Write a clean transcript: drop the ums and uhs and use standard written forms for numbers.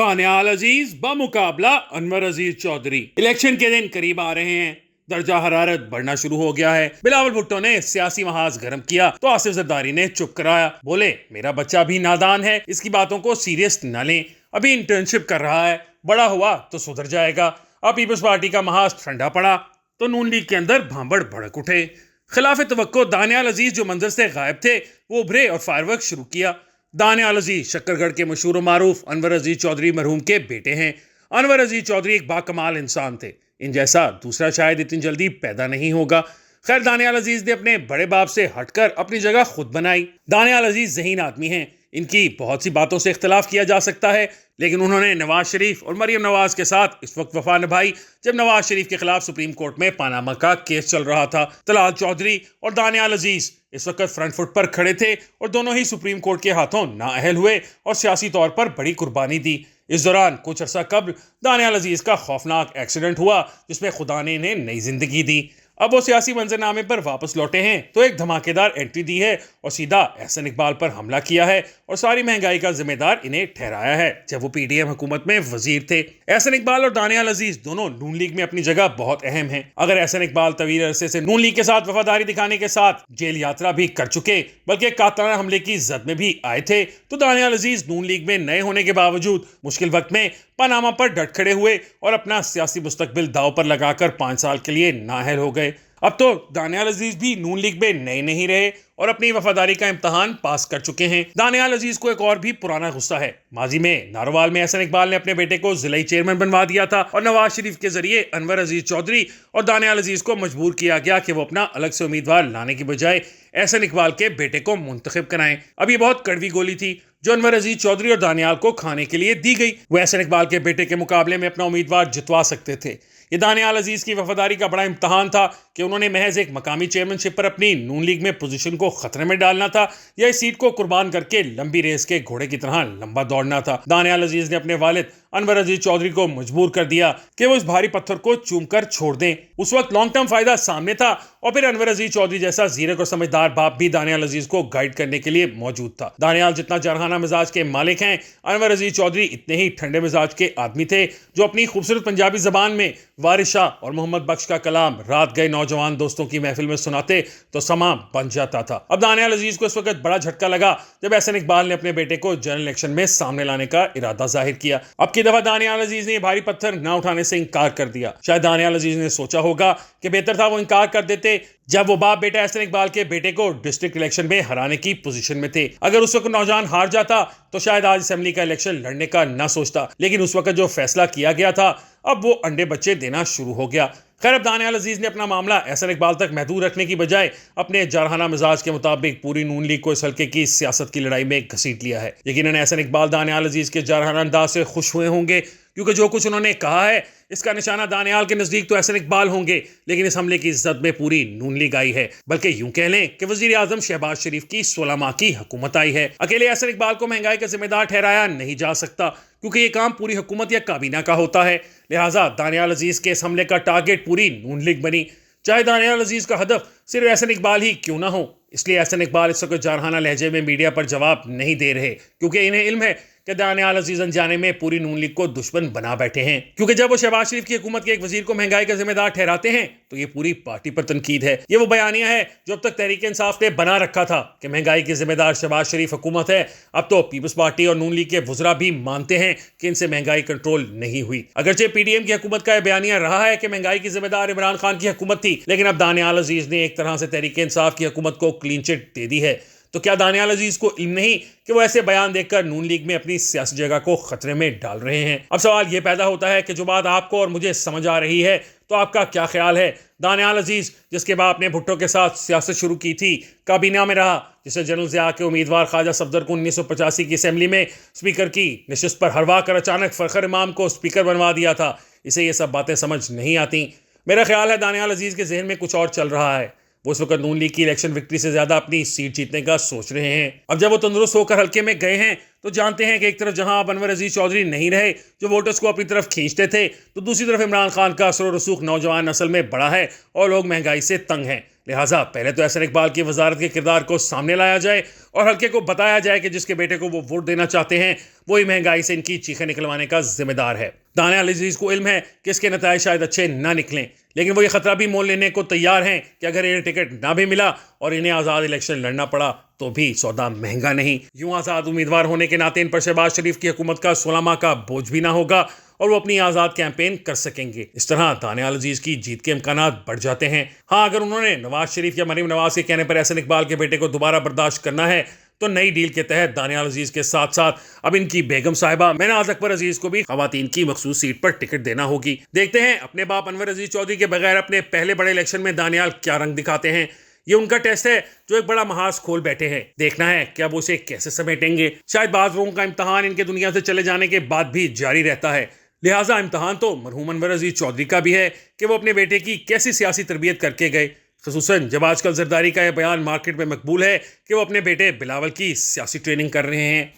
दानियाल अजीज बमुकाबला अनवर अजीज Chaudhary. Election के दिन करीब आ रहे हैं, दर्जा हरारत बढ़ना शुरू हो गया है। बिलावल भुट्टो ने सियासी महाज गर्म किया तो आसिफ जरदारी ने चुप कराया। बोले मेरा बच्चा भी नादान है, इसकी बातों को सीरियस न लें, अभी इंटर्नशिप कर रहा है, बड़ा हुआ तो सुधर जाएगा। अब पीपल्स पार्टी का महाज ठंडा पड़ा तो नून लीग के अंदर भांबड़ भड़क उठे। खिलाफ तवक्को दानियाल अजीज जो मंजर से गायब थे वो उभरे और फायरवर्क शुरू किया। दानियाल अजीज शक्करगढ़ के मशहूर मारूफ अनवर अजीज चौधरी मरहूम के बेटे हैं। अनवर अजीज चौधरी एक बाकमाल इंसान थे, इन जैसा दूसरा शायद इतनी जल्दी पैदा नहीं होगा। खैर, दानियाल अजीज ने अपने बड़े बाप से हटकर अपनी जगह खुद बनाई। दानियाल अजीज ज़हीन आदमी हैं, इनकी बहुत सी बातों से इख्तलाफ किया जा सकता है, लेकिन उन्होंने नवाज शरीफ और मरियम नवाज के साथ इस वक्त वफा निभाई जब नवाज शरीफ के खिलाफ सुप्रीम कोर्ट में पानामा का केस चल रहा था। तलाल चौधरी और दानियाल अजीज इस वक्त फ्रंट फुट पर खड़े थे और दोनों ही सुप्रीम कोर्ट के हाथों नाअहल हुए और सियासी तौर पर बड़ी कुर्बानी दी। इस दौरान कुछ अर्सा कबल दानियाल अजीज का खौफनाक एक्सीडेंट हुआ जिसमें खुदा ने इन्हें नई जिंदगी दी। अब वो सियासी मंजरनामे पर वापस लौटे हैं तो एक धमाकेदार एंट्री दी है और सीधा एहसन इकबाल पर हमला किया है और सारी महंगाई का जिम्मेदार इन्हें ठहराया है जब वो पीडीएम हुकूमत में वजीर थे। एहसन इकबाल और दानियाल अजीज दोनों नून लीग में अपनी जगह बहुत अहम हैं। अगर एहसन इकबाल तवील अरसे से नून लीग के साथ वफादारी दिखाने के साथ जेल यात्रा भी कर चुके बल्कि कातलाना हमले की जद में भी आए थे, तो दानियाल अजीज नून लीग में नए होने के बावजूद मुश्किल वक्त में पनामा पर डट खड़े हुए और अपना सियासी मुस्तकबिल दाव पर लगाकर 5 साल के लिए नाअहल हो गए। अब तो दानियाल अजीज भी नून लीग में नए नहीं रहे और अपनी वफादारी का इम्तहान पास कर चुके हैं। दानियाल अजीज को एक और भी पुराना गुस्सा है। माजी में नारोवाल में एहसन इकबाल ने अपने बेटे को जिलाई चेयरमैन बनवा दिया था और नवाज शरीफ के जरिए अनवर अजीज चौधरी और दानियाल अजीज को मजबूर किया गया कि वो अपना अलग से उम्मीदवार लाने की बजाय एहसन इकबाल के बेटे को मुंतखब कराएं। अब ये बहुत कड़वी गोली थी जो अनवर अजीज चौधरी और दानियाल को खाने के लिए दी गई। वो एहसन इकबाल के बेटे के मुकाबले में अपना उम्मीदवार जितवा सकते थे। ये दानियाल अजीज की वफादारी का बड़ा इम्तहान था कि उन्होंने महज एक मकामी चेयरमैनशिप पर अपनी नून लीग में पोजीशन को खतरे में डालना था या इस सीट को कुर्बान करके लंबी रेस के घोड़े की तरह लंबा दौड़ना था। दानियाल अजीज ने अपने वालिद अनवर अजीज चौधरी को मजबूर कर दिया कि वो इस भारी पत्थर को चूम कर छोड़ दें। उस वक्त लॉन्ग टर्म फायदा सामने था और फिर अनवर अजीज चौधरी जैसा जीरक और समझदार बाप भी दानियाल अजीज को गाइड करने के लिए मौजूद था। दानियाल जितना जरहाना मिजाज के मालिक हैं, अनवर अजीज चौधरी इतने ही ठंडे मिजाज के आदमी थे जो अपनी खूबसूरत पंजाबी जबान में वारिस शाह और मोहम्मद बख्श का कलाम रात गए नौजवान दोस्तों की महफिल में सुनाते तो समा बन जाता था। अब दानियाल अजीज को इस वक्त बड़ा झटका लगा जब एहसन इकबाल ने अपने बेटे को जनरल इलेक्शन में सामने लाने का इरादा जाहिर किया। अब की दफा दानियाल अजीज ने भारी पत्थर न उठाने से इनकार कर दिया। शायद दानियाल अजीज ने सोचा होगा कि बेहतर था वो इनकार कर देते जब वो बाप बेटा एहसन इकबाल के बेटे को डिस्ट्रिक्ट इलेक्शन में हराने की पोजीशन में थे। अगर उस वक्त नौजवान हार जाता तो शायद आज असेंबली का इलेक्शन लड़ने का ना सोचता, लेकिन उस वक्त जो फैसला किया गया था अब वो अंडे बच्चे देना शुरू हो गया। खैर, अब दानियाल अजीज ने अपना मामला एहसन इकबाल तक महदूद रखने की बजाय अपने जरहाना मिजाज के मुताबिक पूरी नून लीग को इस हल्के की सियासत की लड़ाई में घसीट लिया है। यकीनन एहसन इकबाल दानियाल अजीज के जरहाना अंदाज से खुश हुए होंगे क्योंकि जो कुछ उन्होंने कहा है इसका निशाना दानियाल के नजदीक तो एहसन इकबाल होंगे, लेकिन इस हमले की जद में पूरी नून लीग आई है। बल्कि यूं कह लें कि वजीर आजम शहबाज शरीफ की 16 माह की हुकूमत आई है। अकेले एहसन इकबाल को महंगाई का जिम्मेदार ठहराया नहीं जा सकता क्योंकि ये काम पूरी हुकूमत या काबीना का होता है। लिहाजा दानियाल अजीज के इस हमले का टारगेट पूरी नून लीग बनी, चाहे दानियाल अजीज का हदफ सिर्फ एहसन इकबाल ही क्यों ना हो। इसलिए एहसन इकबाल इस वक्त जरहाना लहजे में मीडिया पर जवाब नहीं दे रहे क्योंकि इन्हें इल्म है कि दानियाल अजीज अनजाने में पूरी नून लीग को दुश्मन बना बैठे हैं। क्योंकि जब वो शहबाज शरीफ की हुकूमत के एक वजीर को महंगाई का जिम्मेदार ठहराते हैं तो ये पूरी पार्टी पर तनकीद है। ये वो बयानिया है जो अब तक तहरीक इंसाफ ने बना रखा था कि महंगाई की जिम्मेदार शहबाज शरीफ हुकूमत है। अब तो पीपल्स पार्टी और नून लीग के वुज़रा भी मानते हैं कि इनसे महंगाई कंट्रोल नहीं हुई। अगरचे पीडीएम की हुकूमत का यह बयानिया रहा है कि महंगाई की जिम्मेदार इमरान खान की हुकूमत थी, लेकिन अब दानियाल अजीज ने एक तरह से तहरीक इंसाफ की हुकूमत को क्लीन चिट दे दी है। तो क्या दानियाल अजीज को इल्म नहीं कि वो ऐसे बयान देखकर नून लीग में अपनी सियासी जगह को खतरे में डाल रहे हैं? अब सवाल ये पैदा होता है कि जो बात आपको और मुझे समझ आ रही है तो आपका क्या ख्याल है? दानियाल अजीज जिसके बाप ने भुट्टो के साथ सियासत शुरू की थी, काबीना में रहा, जिसे जनरल ज़िया के उम्मीदवार ख्वाजा सफदर को 1985 की असेंबली में स्पीकर की नशिस्त पर हरवा कर अचानक फखर इमाम को स्पीकर बनवा दिया था, इसे ये सब बातें समझ नहीं आती। मेरा ख्याल है दानियाल अजीज के जहन में कुछ और चल रहा है। वो इस वक्त नून लीग की इलेक्शन विक्ट्री से ज्यादा अपनी सीट जीतने का सोच रहे हैं। अब जब वो तंदुरुस्त होकर हल्के में गए हैं तो जानते हैं कि एक तरफ जहां अब अनवर अजीज चौधरी नहीं रहे जो वोटर्स को अपनी तरफ खींचते थे, तो दूसरी तरफ इमरान खान का असर और रसूख नौजवान नस्ल में बड़ा है और लोग महंगाई से तंग हैं। लिहाजा पहले तो एहसन इकबाल की वजारत के किरदार को सामने लाया जाए और हल्के को बताया जाए कि जिसके बेटे को वो वोट देना चाहते हैं वही महंगाई से इनकी चीखें निकलवाने का जिम्मेदार है। दानियाल अजीज को इल्म है कि इसके नतायज शायद अच्छे ना निकलें, लेकिन वो ये खतरा भी मोल लेने को तैयार हैं कि अगर इन्हें टिकट ना भी मिला और इन्हें आज़ाद इलेक्शन लड़ना पड़ा तो भी सौदा महंगा नहीं। यूं आज़ाद उम्मीदवार होने के नाते इन पर शहबाज शरीफ की हुकूमत का 16 माह का बोझ भी ना होगा और वो अपनी आज़ाद कैंपेन कर सकेंगे। इस तरह दानियाल अजीज की जीत के इम्कानात बढ़ जाते हैं। हाँ, अगर उन्होंने नवाज शरीफ या मरीम नवाज के कहने पर एहसन इकबाल के बेटे को दोबारा बर्दाश्त करना है तो नई डील के तहत दानियाल अजीज के साथ साथ अब इनकी बेगम साहिबा महनाज अकबर अजीज को भी खवातीन की मखसूस सीट पर टिकट देना होगी। देखते हैं अपने बाप अनवर अजीज चौधरी के बगैर अपने पहले बड़े इलेक्शन में दानियाल क्या रंग दिखाते हैं। ये उनका टेस्ट है जो एक बड़ा महाज खोल बैठे हैं। देखना है कि अब उसे कैसे समेटेंगे। शायद बाज लोगों का इम्तहान इनके दुनिया से चले जाने के बाद भी जारी रहता है, लिहाजा इम्तहान तो मरहूम अनवर अजीज चौधरी का भी है कि वो अपने बेटे की कैसी सियासी तरबियत करके गए, खुसूसन जब आजकल जरदारी का यह बयान मार्केट में मकबूल है कि वो अपने बेटे बिलावल की सियासी ट्रेनिंग कर रहे हैं।